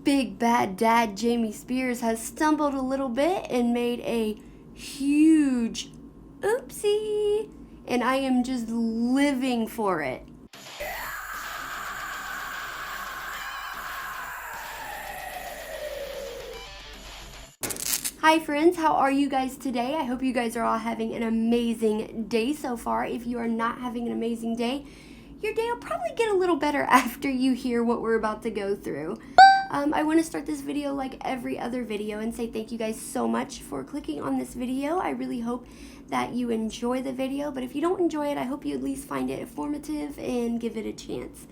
big bad dad Jamie Spears has stumbled a little bit and made a huge oopsie, and I am just living for it. Hi friends, how are you guys today? I hope you guys are all having an amazing day so far. If you are not having an amazing day, your day will probably get a little better after you hear what we're about to go through. I want to start this video like every other video and say thank you guys so much for clicking on this video. I really hope that you enjoy the video, but if you don't enjoy it, I hope you at least find it informative and give it a chance.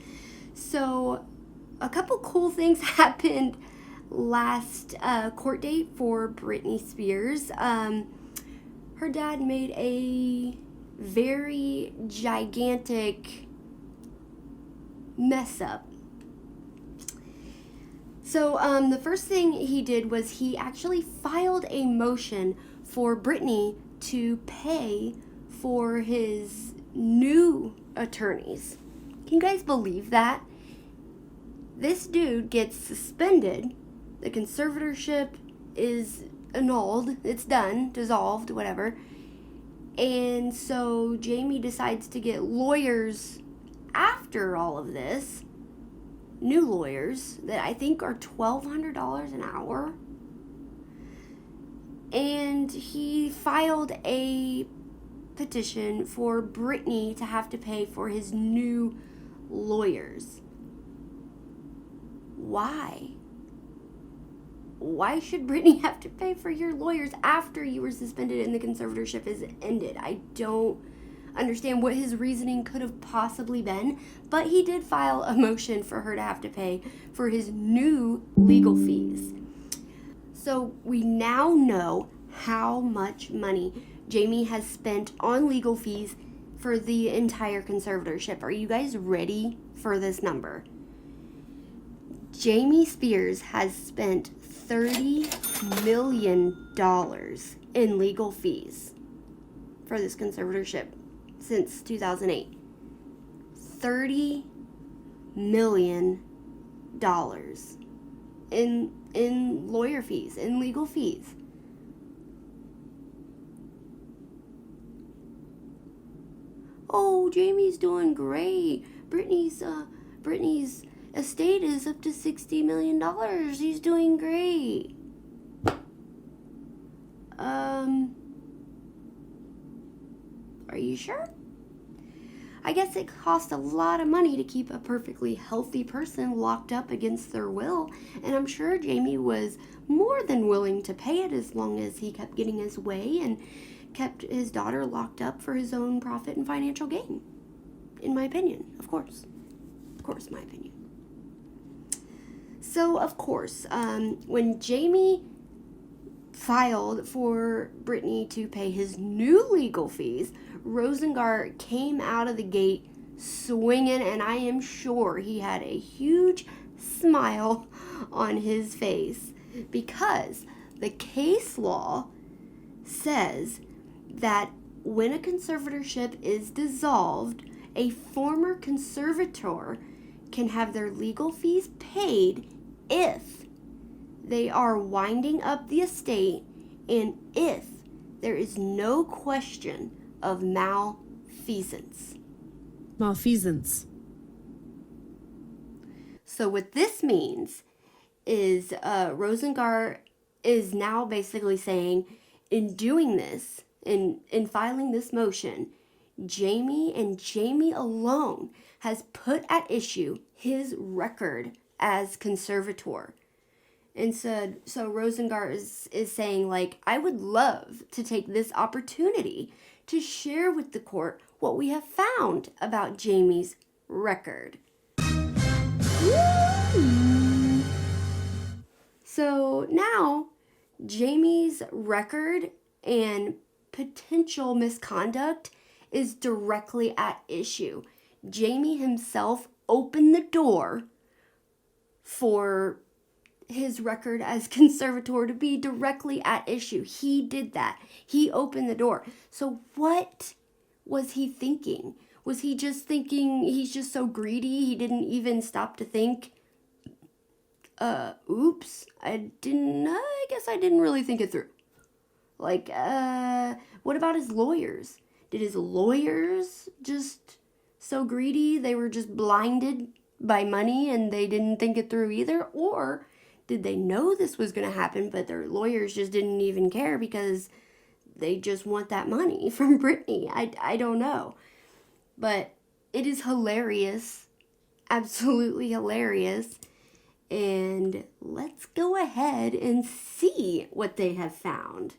So, a couple cool things happened last court date for Britney Spears. Her dad made a very gigantic mess up. So the first thing he did was he actually filed a motion for Britney to pay for his new attorneys. Can you guys believe that? This dude gets suspended. The conservatorship is annulled. It's done, dissolved, whatever. And so Jamie decides to get lawyers after all of this. New lawyers that I think are $1,200 an hour. And he filed a petition for Britney to have to pay for his new lawyers. Why? Why should Britney have to pay for your lawyers after you were suspended and the conservatorship is ended? I don't understand what his reasoning could have possibly been, but he did file a motion for her to have to pay for his new legal fees. So we now know how much money Jamie has spent on legal fees for the entire conservatorship. Are you guys ready for this number? Jamie Spears has spent $30 million in legal fees for this conservatorship since 2008. $30 million in lawyer fees, in legal fees. Oh, Jamie's doing great. Britney's estate is up to $60 million. He's doing great. Are you sure? I guess it costs a lot of money to keep a perfectly healthy person locked up against their will, and I'm sure Jamie was more than willing to pay it as long as he kept getting his way and kept his daughter locked up for his own profit and financial gain. In my opinion, of course. Of course, my opinion. So, of course, when Jamie filed for Britney to pay his new legal fees, Rosengart came out of the gate swinging, and I am sure he had a huge smile on his face because the case law says that when a conservatorship is dissolved, a former conservator can have their legal fees paid if they are winding up the estate and if there is no question of malfeasance. Malfeasance. So what this means is Rosengart is now basically saying, in doing this, in filing this motion, Jamie and Jamie alone has put at issue his record as conservator. And so Rosengart is saying, like, I would love to take this opportunity to share with the court what we have found about Jamie's record. Woo! So now Jamie's record and potential misconduct is directly at issue. Jamie himself opened the door for his record as conservator to be directly at issue. He did that. He opened the door. So what was he thinking? Was he just thinking he's just so greedy he didn't even stop to think oops, I guess I didn't really think it through. Like, what about his lawyers? Did his lawyers just so greedy they were just blinded by money and they didn't think it through either? Or did they know this was going to happen, but their lawyers just didn't even care because they just want that money from Britney? I don't know. But it is hilarious. Absolutely hilarious. And let's go ahead and see what they have found.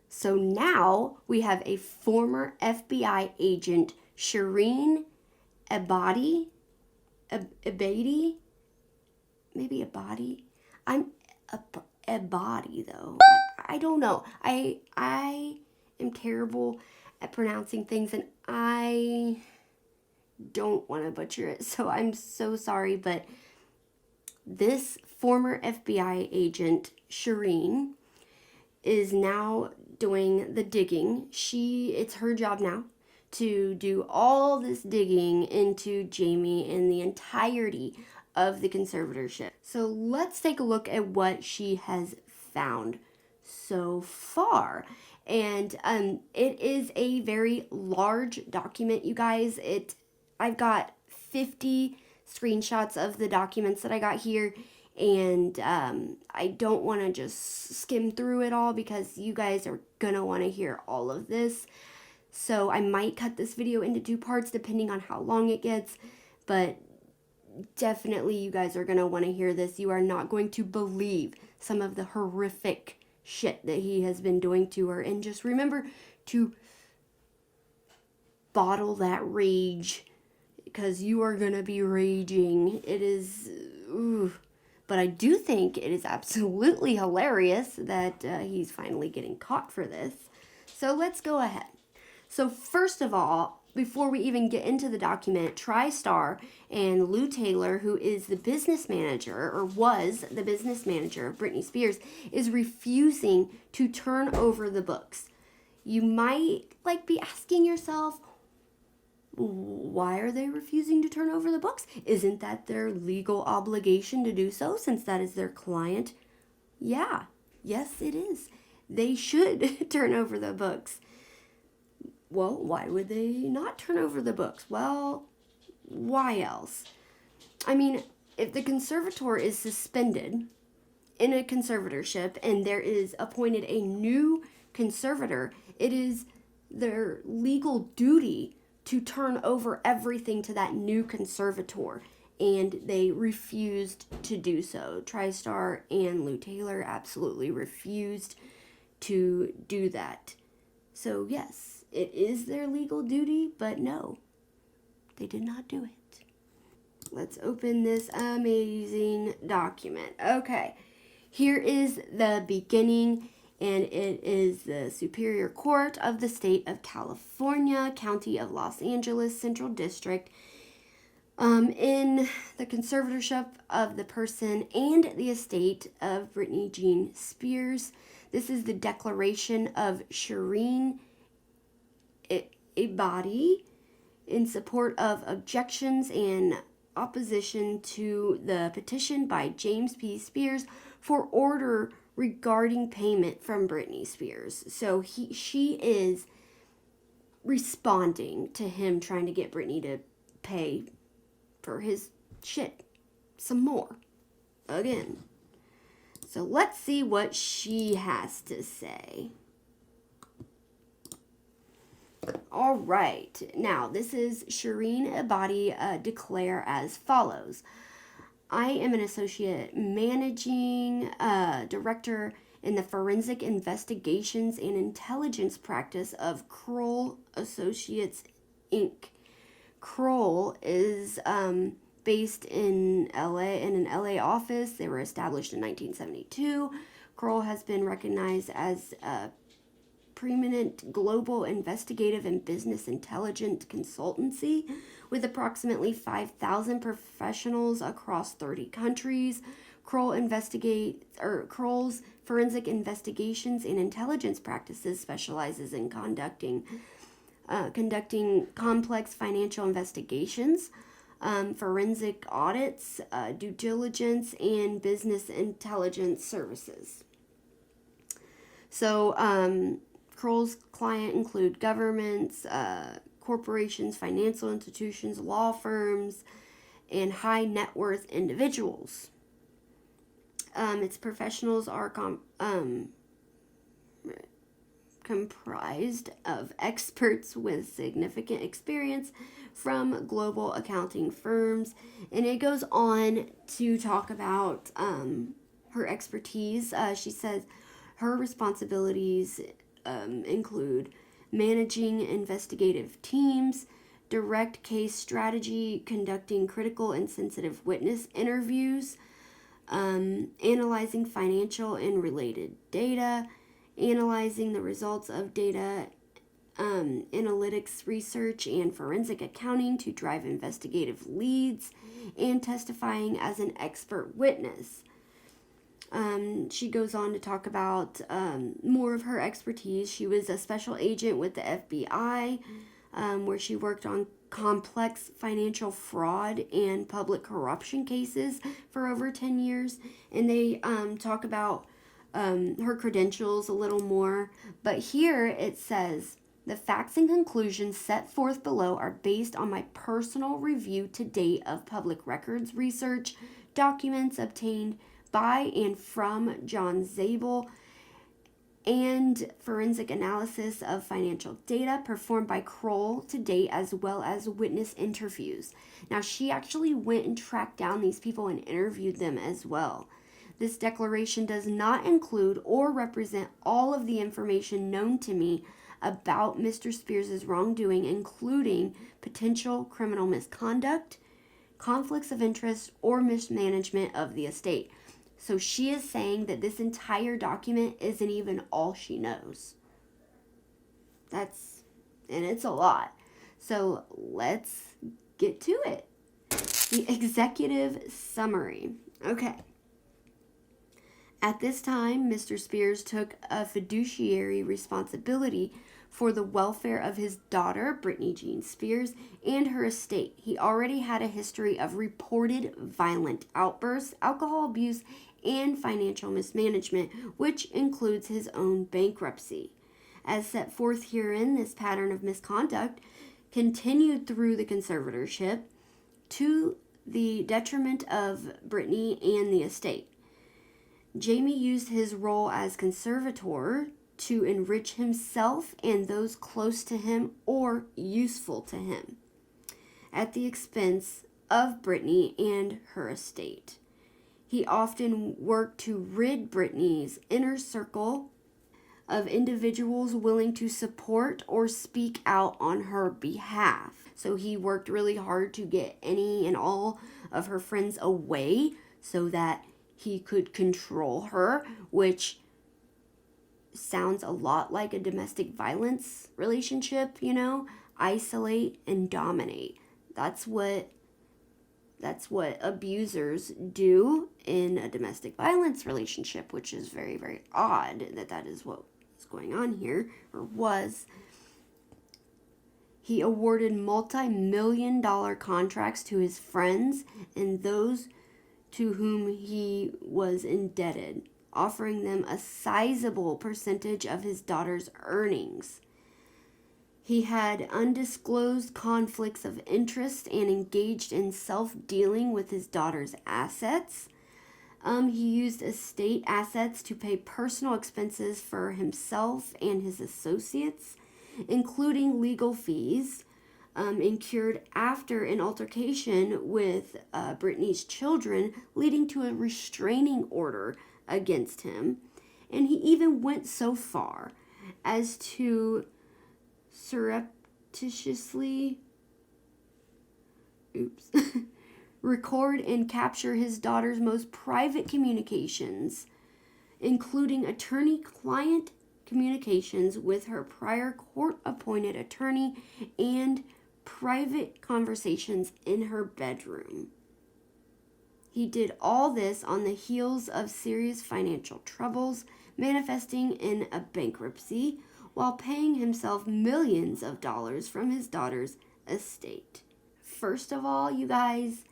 So now we have a former FBI agent, Sharine Ebadi. Ebadi? Maybe Ebadi? I'm Ebadi though. I don't know. I am terrible at pronouncing things and I don't want to butcher it. So I'm so sorry, but this former FBI agent, Sharine, is now doing the digging. It's her job now to do all this digging into Jamie and the entirety of the conservatorship. So let's take a look at what she has found so far. And it is a very large document, you guys. I've got 50 screenshots of the documents that I got here, and I don't want to just skim through it all because you guys are gonna want to hear all of this. So I might cut this video into 2 parts depending on how long it gets, but definitely you guys are gonna want to hear this. You are not going to believe some of the horrific shit that he has been doing to her, and just remember to bottle that rage because you are gonna be raging. It is, but I do think it is absolutely hilarious that he's finally getting caught for this. So let's go ahead. So first of all, before we even get into the document, TriStar and Lou Taylor, who is the business manager, or was the business manager of Britney Spears, is refusing to turn over the books. You might be asking yourself, why are they refusing to turn over the books? Isn't that their legal obligation to do so since that is their client? Yeah, yes it is. They should turn over the books. Well, why would they not turn over the books? Well, why else? I mean, if the conservator is suspended in a conservatorship and there is appointed a new conservator, it is their legal duty to turn over everything to that new conservator, and they refused to do so. TriStar and Lou Taylor absolutely refused to do that. So yes, it is their legal duty, but no, they did not do it. Let's open this amazing document. Okay, here is the beginning, and it is the Superior Court of the State of California, County of Los Angeles, Central District, in the conservatorship of the person and the estate of Britney Jean Spears. This is the declaration of Sharine Ebadi in support of objections and opposition to the petition by James P. Spears for order regarding payment from Britney Spears. So she is responding to him trying to get Britney to pay for his shit some more again. So let's see what she has to say. All right. Now, this is Sharine Ebadi declare as follows. I am an associate managing director in the forensic investigations and intelligence practice of Kroll Associates, Inc. Kroll is based in LA, in an LA office. They were established in 1972. Kroll has been recognized as a preeminent global investigative and business intelligence consultancy with approximately 5,000 professionals across 30 countries. Kroll's forensic investigations and intelligence practices specializes in conducting complex financial investigations, forensic audits, due diligence, and business intelligence services. So, Kroll's client include governments, corporations, financial institutions, law firms, and high net worth individuals. Its professionals are comprised of experts with significant experience from global accounting firms, and it goes on to talk about her expertise. She says her responsibilities include managing investigative teams, direct case strategy, conducting critical and sensitive witness interviews, analyzing financial and related data, analyzing the results of data analytics research and forensic accounting to drive investigative leads, and testifying as an expert witness. She goes on to talk about more of her expertise. She was a special agent with the FBI, where she worked on complex financial fraud and public corruption cases for over 10 years. And they talk about her credentials a little more. But here it says, the facts and conclusions set forth below are based on my personal review to date of public records research, documents obtained by and from John Zabel, and forensic analysis of financial data performed by Kroll to date, as well as witness interviews. Now, she actually went and tracked down these people and interviewed them as well. This declaration does not include or represent all of the information known to me about Mr. Spears' wrongdoing, including potential criminal misconduct, conflicts of interest, or mismanagement of the estate. So she is saying that this entire document isn't even all she knows. And it's a lot. So let's get to it. The executive summary. Okay. At this time, Mr. Spears took a fiduciary responsibility for the welfare of his daughter, Britney Jean Spears, and her estate. He already had a history of reported violent outbursts, alcohol abuse, and financial mismanagement, which includes his own bankruptcy. As set forth herein, this pattern of misconduct continued through the conservatorship to the detriment of Britney and the estate. Jamie used his role as conservator to enrich himself and those close to him or useful to him, at the expense of Britney and her estate. He often worked to rid Britney's inner circle of individuals willing to support or speak out on her behalf. So he worked really hard to get any and all of her friends away so that he could control her, which sounds a lot like a domestic violence relationship, isolate and dominate. That's what abusers do in a domestic violence relationship, which is very, very odd that is what is going on here, or was. He awarded multi-million-dollar contracts to his friends and those to whom he was indebted, offering them a sizable percentage of his daughter's earnings. He had undisclosed conflicts of interest and engaged in self-dealing with his daughter's assets. He used estate assets to pay personal expenses for himself and his associates, including legal fees incurred after an altercation with Britney's children, leading to a restraining order against him. And he even went so far as to surreptitiously record and capture his daughter's most private communications, including attorney-client communications with her prior court-appointed attorney and private conversations in her bedroom. He did all this on the heels of serious financial troubles, manifesting in a bankruptcy, while paying himself millions of dollars from his daughter's estate. first of all, you guys,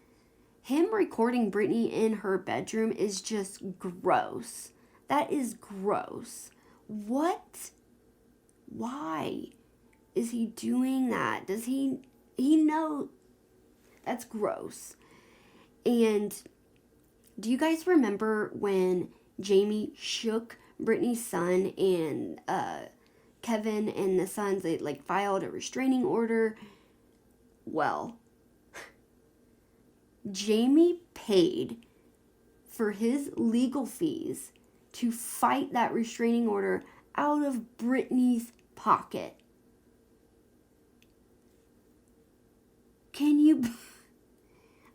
him recording Britney in her bedroom is just gross. That is gross. What? Why is he doing that? Does he know? That's gross. And do you guys remember when Jamie shook Britney's son and Kevin and the sons, they like filed a restraining order? Well, Jamie paid for his legal fees to fight that restraining order out of Britney's pocket.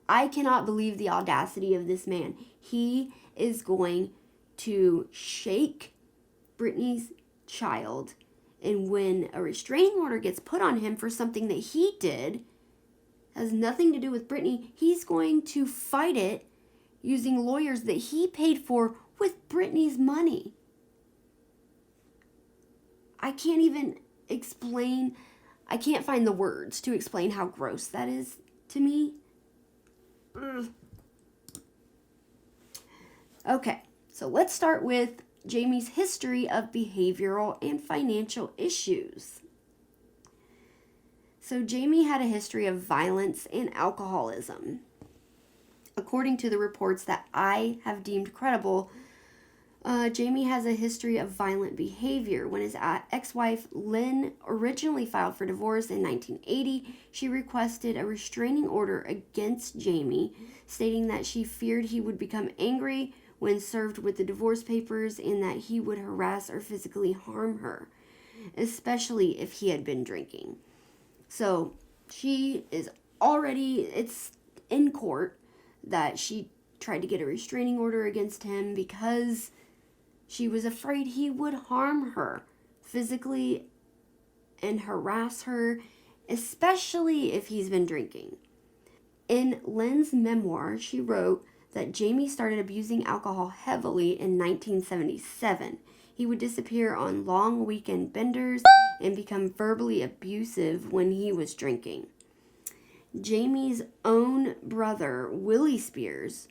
I cannot believe the audacity of this man. He is going to shake Britney's child, and when a restraining order gets put on him for something that he did, has nothing to do with Britney, he's going to fight it using lawyers that he paid for with Britney's money. I can't even explain, I can't find the words to explain how gross that is to me. Okay, so let's start with Jamie's history of behavioral and financial issues. So Jamie had a history of violence and alcoholism. According to the reports that I have deemed credible, Jamie has a history of violent behavior. When his ex-wife Lynn originally filed for divorce in 1980, she requested a restraining order against Jamie, stating that she feared he would become angry when served with the divorce papers and that he would harass or physically harm her, especially if he had been drinking. So she is already, it's in court that she tried to get a restraining order against him because she was afraid he would harm her physically and harass her, especially if he's been drinking. In Lynn's memoir, she wrote that Jamie started abusing alcohol heavily in 1977. He would disappear on long weekend benders and become verbally abusive when he was drinking. Jamie's own brother, Willie Spears,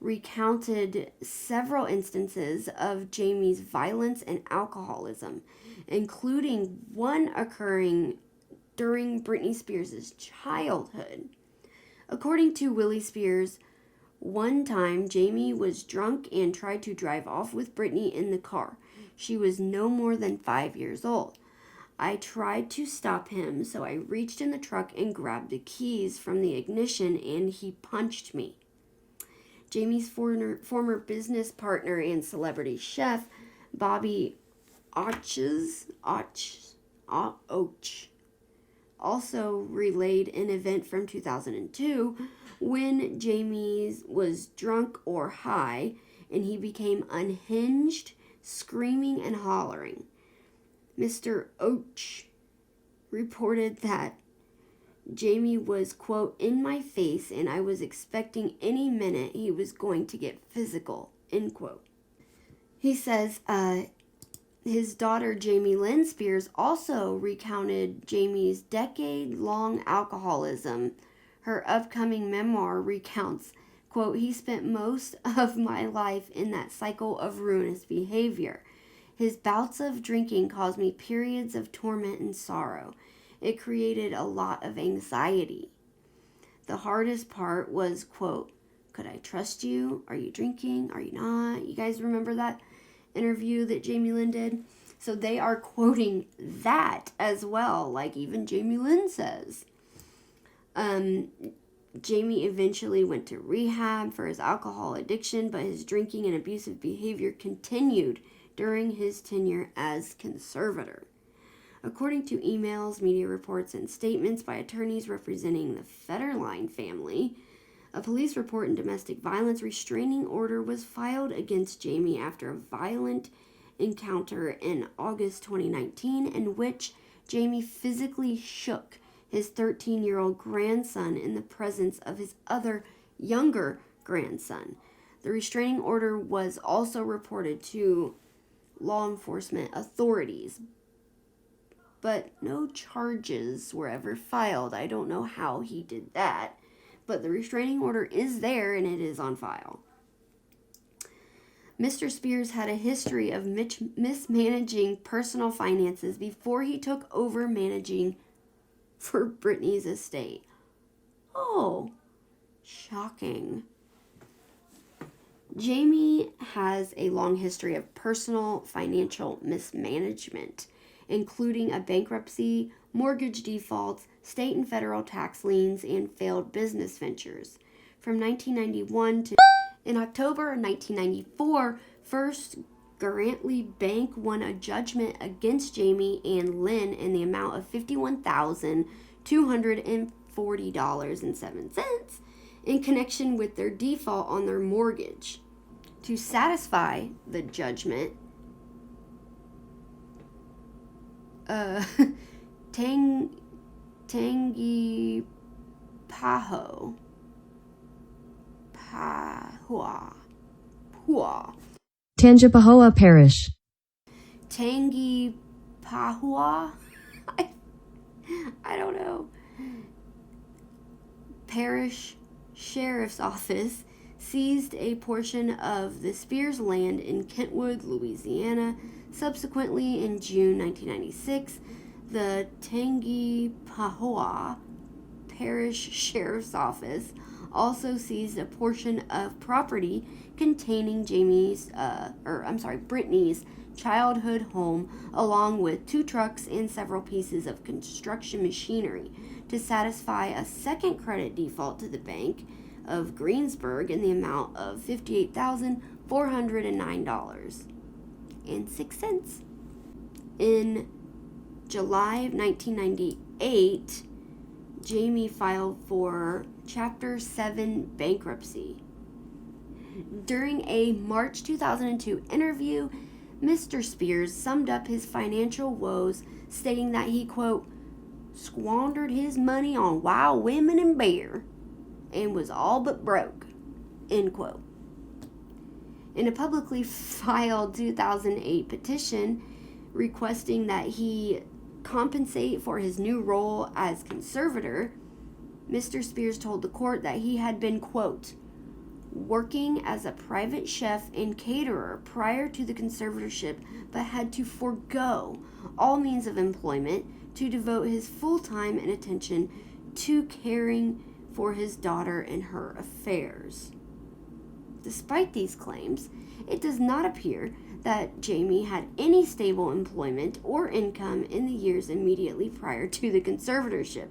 recounted several instances of Jamie's violence and alcoholism, including one occurring during Britney Spears' childhood. According to Willie Spears, one time Jamie was drunk and tried to drive off with Britney in the car. She was no more than 5 years old. I tried to stop him, so I reached in the truck and grabbed the keys from the ignition, and he punched me. Jamie's former business partner and celebrity chef, Bobby Och, also relayed an event from 2002 when Jamie was drunk or high and he became unhinged, screaming and hollering. Mr. Och reported that Jamie was, quote, in my face and I was expecting any minute he was going to get physical, end quote. He says his daughter Jamie Lynn Spears also recounted Jamie's decade-long alcoholism. Her upcoming memoir recounts, quote, he spent most of my life in that cycle of ruinous behavior. His bouts of drinking caused me periods of torment and sorrow. It created a lot of anxiety. The hardest part was, quote, could I trust you? Are you drinking? Are you not? You guys remember that interview that Jamie Lynn did? So they are quoting that as well, like even Jamie Lynn says. Jamie eventually went to rehab for his alcohol addiction, but his drinking and abusive behavior continued during his tenure as conservator. According to emails, media reports, and statements by attorneys representing the Federline family, a police report and domestic violence restraining order was filed against Jamie after a violent encounter in August 2019 in which Jamie physically shook his 13-year-old grandson in the presence of his other younger grandson. The restraining order was also reported to law enforcement authorities. but no charges were ever filed. I don't know how he did that, but the restraining order is there and it is on file. Mr. Spears had a history of mismanaging personal finances before he took over managing for Britney's estate. Oh, shocking. Jamie has a long history of personal financial mismanagement, including a bankruptcy, mortgage defaults, state and federal tax liens, and failed business ventures. From 1991 to in October of 1994, First Guaranty Bank won a judgment against Jamie and Lynn in the amount of $51,240.07 in connection with their default on their mortgage. To satisfy the judgment, Tangi Pahua Tangipahoa Parish. Tangi Pahua? I don't know. Parish Sheriff's Office seized a portion of the Spears land in Kentwood, Louisiana. Subsequently, in June 1996, the Tangipahoa Parish Sheriff's Office also seized a portion of property containing Britney's childhood home, along with 2 trucks and several pieces of construction machinery, to satisfy a second credit default to the Bank of Greensburg in the amount of $58,409.06. In July of 1998, Jamie filed for Chapter 7 bankruptcy. During a March 2002 interview, Mr. Spears summed up his financial woes, stating that he, quote, squandered his money on wild women and beer and was all but broke, end quote. In a publicly filed 2008 petition requesting that he compensate for his new role as conservator, Mr. Spears told the court that he had been, quote, working as a private chef and caterer prior to the conservatorship, but had to forego all means of employment to devote his full time and attention to caring for his daughter and her affairs. Despite these claims, it does not appear that Jamie had any stable employment or income in the years immediately prior to the conservatorship.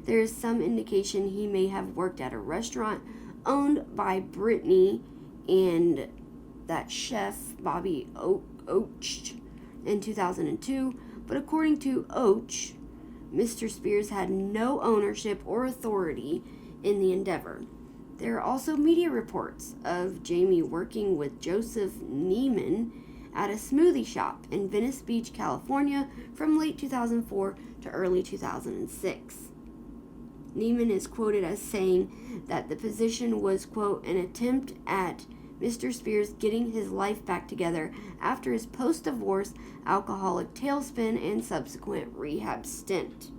There is some indication he may have worked at a restaurant owned by Britney and that chef Bobby Oach in 2002, but according to Oach, Mr. Spears had no ownership or authority in the endeavor. There are also media reports of Jamie working with Joseph Neiman at a smoothie shop in Venice Beach, California from late 2004 to early 2006. Neiman is quoted as saying that the position was, quote, an attempt at Mr. Spears getting his life back together after his post-divorce alcoholic tailspin and subsequent rehab stint,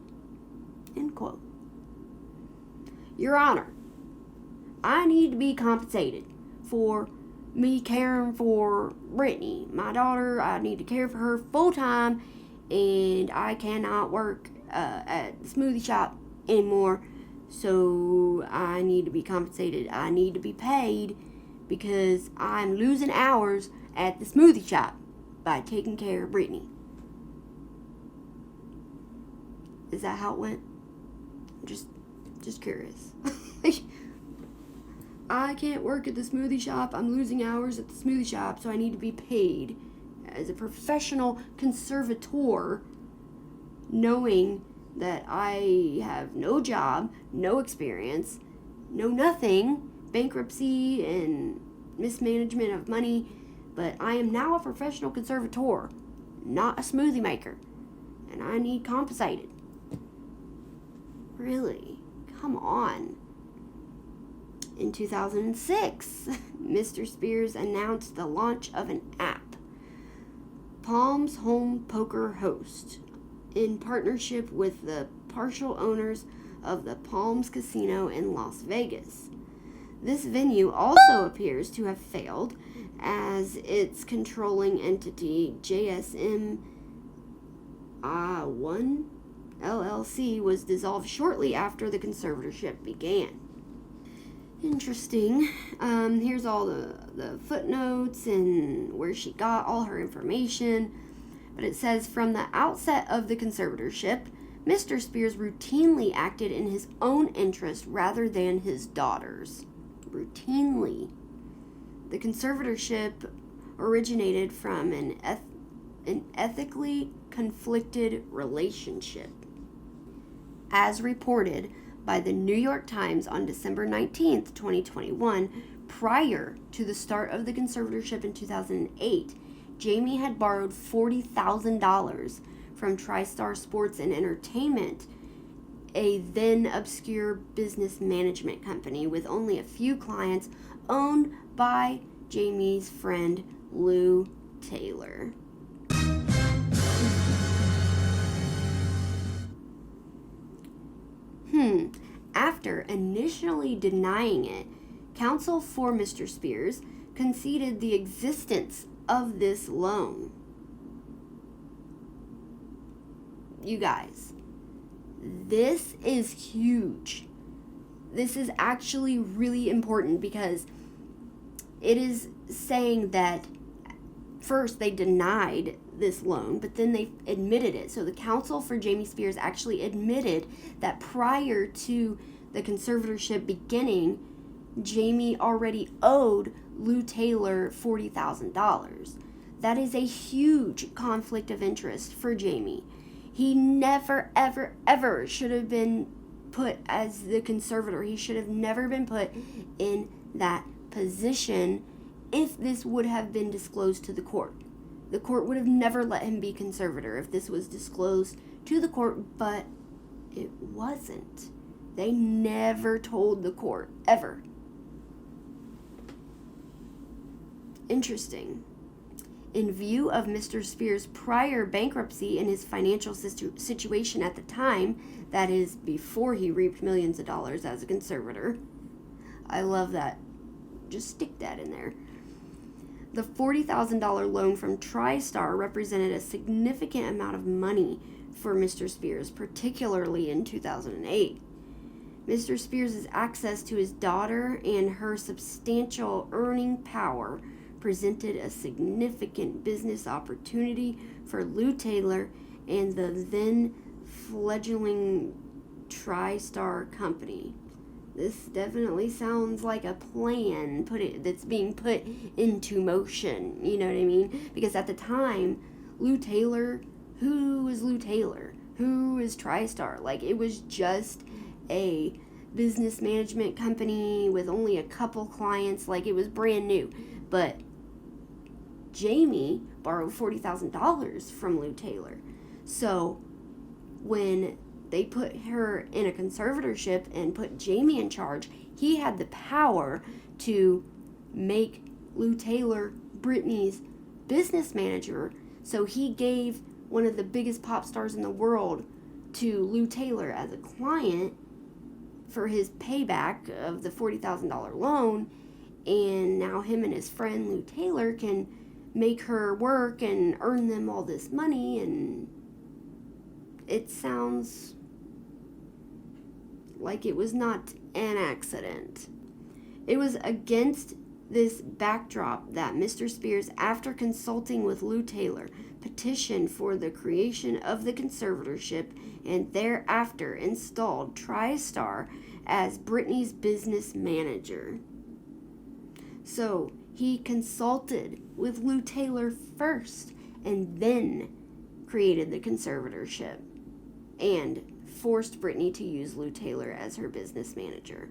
end quote. Your Honor, I need to be compensated for me caring for Britney, my daughter. I need to care for her full time, and I cannot work at the smoothie shop anymore, so I need to be compensated. I need to be paid because I'm losing hours at the smoothie shop by taking care of Britney. Is that how it went? Just curious. I can't work at the smoothie shop. I'm losing hours at the smoothie shop, so I need to be paid as a professional conservator, knowing that I have no job, no experience, no nothing, bankruptcy and mismanagement of money, but I am now a professional conservator, not a smoothie maker, and I need compensated. Really? Come on. In 2006, Mr. Spears announced the launch of an app, Palm's Home Poker Host, in partnership with the partial owners of the Palms Casino in Las Vegas. This venue also appears to have failed, as its controlling entity, JSM 1 LLC, was dissolved shortly after the conservatorship began. Interesting. Here's all the footnotes and where she got all her information. But it says, from the outset of the conservatorship, Mr. Spears routinely acted in his own interest rather than his daughter's. Routinely. The conservatorship originated from an ethically conflicted relationship. As reported by the New York Times on December 19th, 2021, prior to the start of the conservatorship in 2008, Jamie had borrowed $40,000 from TriStar Sports and Entertainment, a then obscure business management company with only a few clients, owned by Jamie's friend Lou Taylor. After initially denying it, counsel for Mr. Spears conceded the existence of this loan. You guys, this is huge. This is actually really important because it is saying that first they denied this loan, but then they admitted it. So the counsel for Jamie Spears actually admitted that prior to the conservatorship beginning, Jamie already owed Lou Taylor $40,000. That is a huge conflict of interest for Jamie. He never, ever, ever should have been put as the conservator. He should have never been put in that position if this would have been disclosed to the court. The court would have never let him be conservator if this was disclosed to the court, but it wasn't. They never told the court, ever. Interesting. In view of Mr. Spears' prior bankruptcy and his financial situation at the time, that is, before he reaped millions of dollars as a conservator. I love that. Just stick that in there. The $40,000 loan from TriStar represented a significant amount of money for Mr. Spears, particularly in 2008. Mr. Spears' access to his daughter and her substantial earning power presented a significant business opportunity for Lou Taylor and the then fledgling TriStar company. This definitely sounds like a plan that's being put into motion, you know what I mean? Because at the time, Lou Taylor, who is Lou Taylor? Who is TriStar? Like, it was just a business management company with only a couple clients. Like, it was brand new. But Jamie borrowed $40,000 from Lou Taylor. So when they put her in a conservatorship and put Jamie in charge, he had the power to make Lou Taylor Britney's business manager. So he gave one of the biggest pop stars in the world to Lou Taylor as a client for his payback of the $40,000 loan. And now him and his friend Lou Taylor can make her work and earn them all this money. And it sounds like it was not an accident. It was against this backdrop that Mr. Spears, after consulting with Lou Taylor, petitioned for the creation of the conservatorship and thereafter installed TriStar as Britney's business manager. So he consulted with Lou Taylor first and then created the conservatorship and forced Britney to use Lou Taylor as her business manager.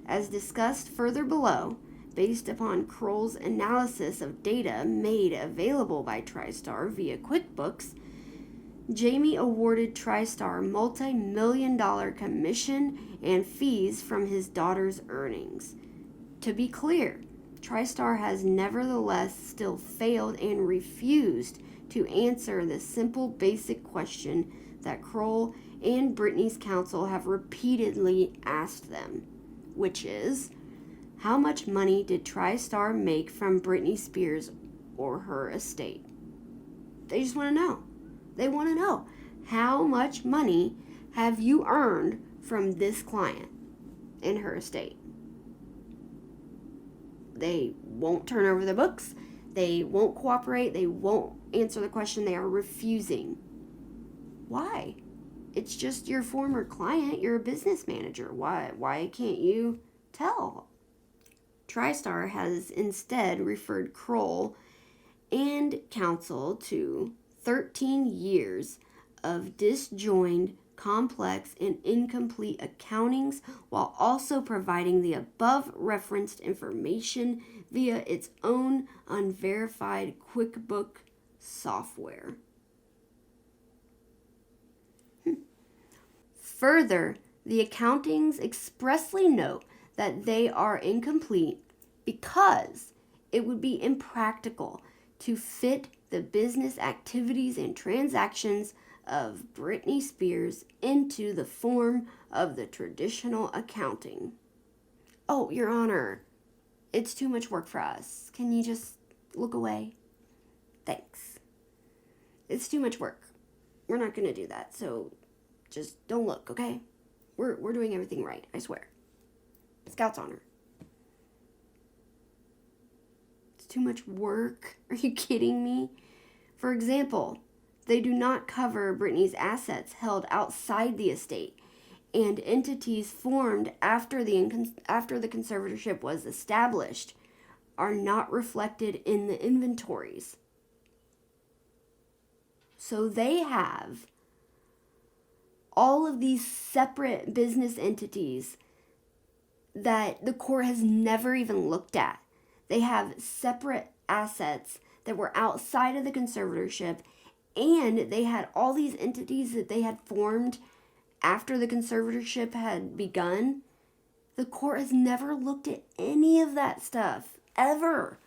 As discussed further below, based upon Kroll's analysis of data made available by TriStar via QuickBooks, Jamie awarded TriStar multi-million-dollar commission and fees from his daughter's earnings. To be clear, TriStar has nevertheless still failed and refused to answer the simple basic question that Kroll and Britney's counsel have repeatedly asked them, which is, how much money did TriStar make from Britney Spears or her estate? They just want to know. They want to know, how much money have you earned from this client and her estate? They won't turn over the books. They won't cooperate. They won't answer the question. They are refusing. Why? It's just your former client. You're a business manager. Why can't you tell? TriStar has instead referred Kroll and counsel to 13 years of disjoined, complex, and incomplete accountings while also providing the above referenced information via its own unverified QuickBook software. Further, the accountings expressly note that they are incomplete because it would be impractical to fit the business activities and transactions of Britney Spears into the form of the traditional accounting. Oh, Your Honor, it's too much work for us. Can you just look away? Thanks. It's too much work. We're not going to do that, so just don't look, okay? We're doing everything right, I swear. Scout's honor. It's too much work. Are you kidding me? For example, they do not cover Britney's assets held outside the estate and entities formed after the conservatorship was established are not reflected in the inventories. So they have all of these separate business entities that the court has never even looked at. They have separate assets that were outside of the conservatorship, and they had all these entities that they had formed after the conservatorship had begun. The court has never looked at any of that stuff, ever.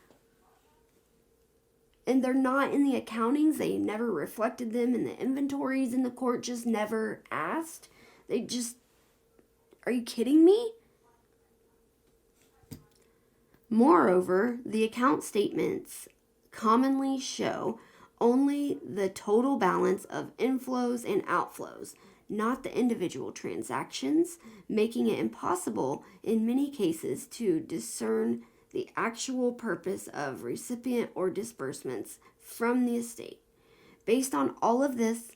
And they're not in the accountings. They never reflected them in the inventories, and the court just never asked. Are you kidding me? Moreover, the account statements commonly show only the total balance of inflows and outflows, not the individual transactions, making it impossible in many cases to discern the actual purpose of recipient or disbursements from the estate. Based on all of this,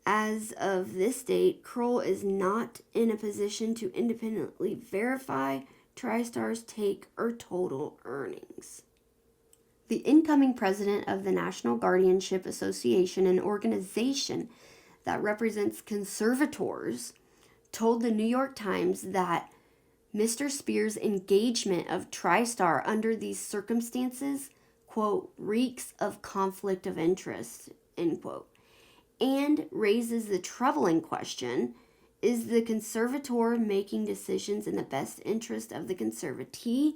as of this date, Kroll is not in a position to independently verify TriStar's take or total earnings. The incoming president of the National Guardianship Association, an organization that represents conservators, told the New York Times that Mr. Spears' engagement of TriStar under these circumstances, quote, reeks of conflict of interest, end quote, and raises the troubling question, is the conservator making decisions in the best interest of the conservatee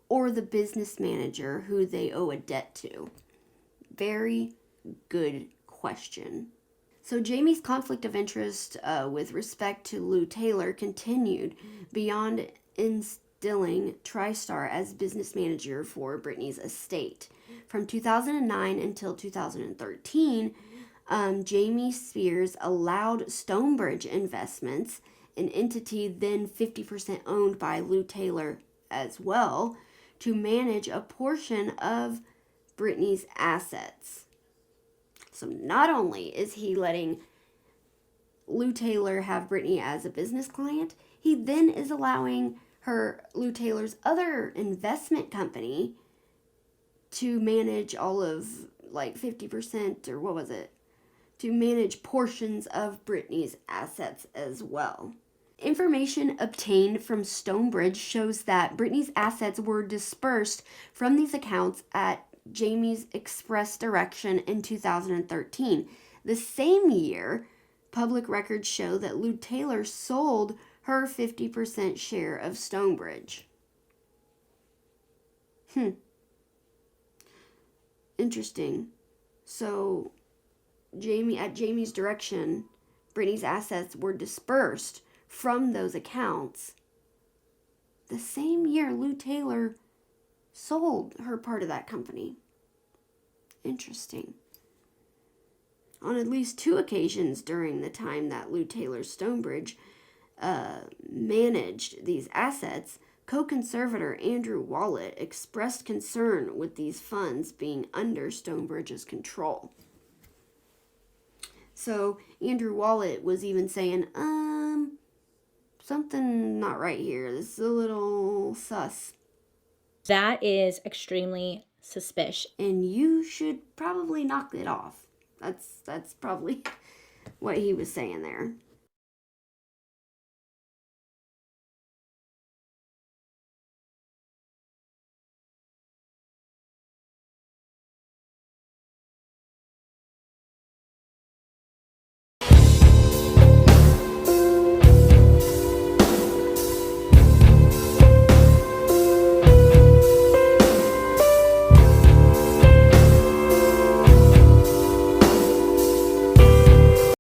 or the business manager who they owe a debt to? Very good question. So Jamie's conflict of interest with respect to Lou Taylor continued beyond instilling TriStar as business manager for Britney's estate. From 2009 until 2013, Jamie Spears allowed Stonebridge Investments, an entity then 50% owned by Lou Taylor as well, to manage a portion of Britney's assets. So not only is he letting Lou Taylor have Britney as a business client, he then is allowing Lou Taylor's other investment company to manage all of 50%, or what was it? To manage portions of Britney's assets as well. Information obtained from Stonebridge shows that Britney's assets were dispersed from these accounts at Jamie's express direction in 2013. The same year, public records show that Lou Taylor sold her 50% share of Stonebridge. Interesting. So, at Jamie's direction, Britney's assets were dispersed from those accounts the same year Lou Taylor sold her part of that company. Interesting. On at least 2 occasions during the time that Lou Taylor Stonebridge managed these assets, co-conservator Andrew Wallet expressed concern with these funds being under Stonebridge's control. So Andrew Wallet was even saying, something not right here. This is a little sus. That is extremely suspicious. And you should probably knock it off. That's probably what he was saying there.